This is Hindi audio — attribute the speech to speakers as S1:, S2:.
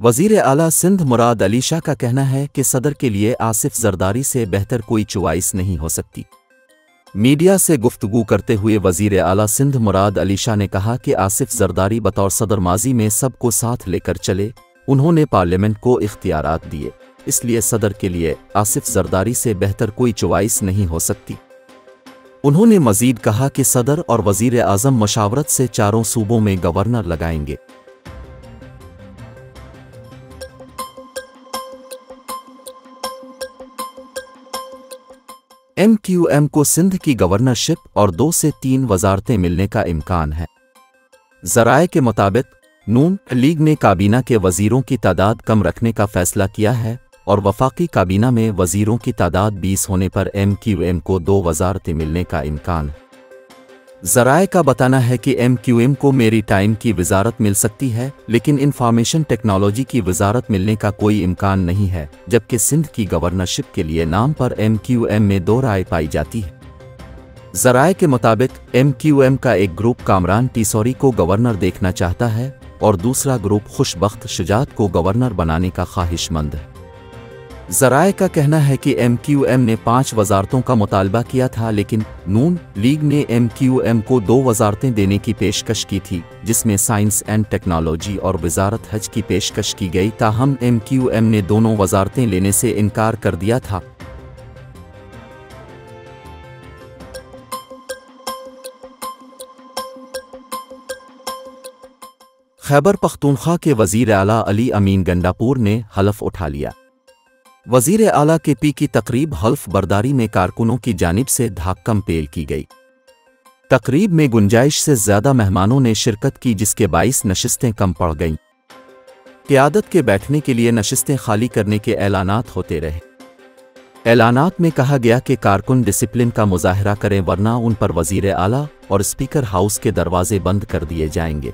S1: वज़ीर आला सिंध मुराद अली शाह का कहना है कि सदर के लिए आसिफ जरदारी से बेहतर कोई चॉइस नहीं हो सकती। मीडिया से गुफ्तगू करते हुए वज़ीर आला सिंध मुराद अली शाह ने कहा कि आसिफ जरदारी बतौर सदर माजी में सबको साथ लेकर चले। उन्होंने पार्लियामेंट को इख्तियारात दिए, इसलिए सदर के लिए आसिफ जरदारी से बेहतर कोई चॉइस नहीं हो सकती। उन्होंने मज़ीद कहा कि सदर और वज़ीर आज़म मशावरत से चारों सूबों में गवर्नर लगाएंगे। MQM को सिंध की गवर्नरशिप और 2 से 3 वजारतें मिलने का इम्कान है। ज़राए के मुताबिक नून लीग ने काबीना के वज़ीरों की तादाद कम रखने का फ़ैसला किया है और वफाकी काबीना में वज़ीरों की तादाद 20 होने पर MQM को 2 वजारतें मिलने का इम्कान है। ज़राए का बताना है कि MQM को मेरी टाइम की वजारत मिल सकती है, लेकिन इंफॉर्मेशन टेक्नोलॉजी की वजारत मिलने का कोई इम्कान नहीं है, जबकि सिंध की गवर्नरशिप के लिए नाम पर MQM में 2 राय पाई जाती है। ज़राए के मुताबिक MQM का एक ग्रुप कामरान टीसौरी को गवर्नर देखना चाहता है और दूसरा ग्रुप खुशबख्त शुजात को गवर्नर बनाने का ख्वाहिशमंद है। ज़राए का कहना है कि MQM ने 5 वजारतों का मुतालबा किया था, लेकिन नून लीग ने MQM को 2 वजारतें देने की पेशकश की थी, जिसमें साइंस एंड टेक्नोलॉजी और वजारत हज की पेशकश की गई। ताहम MQM ने दोनों वजारतें लेने से इनकार कर दिया था। खैबर पख्तूनख्वा के वज़ीर आला अली अमीन गंडापुर ने हलफ उठा लिया। वज़ीर आला के पी की तकरीब हल्फ बर्दारी में कारकुनों की जानिब से धाकम पेल की गई। तकरीब में गुंजाइश से ज़्यादा मेहमानों ने शिरकत की, जिसके 22 नशिस्तें कम पड़ गईं। क़यादत के बैठने के लिए नशिस्तें खाली करने के ऐलानात होते रहे। ऐलानात में कहा गया कि कारकुन डिसिप्लिन का मुजाहरा करें, वरना उन पर वज़ीर आला और स्पीकर हाउस के दरवाजे बंद कर दिए जाएंगे।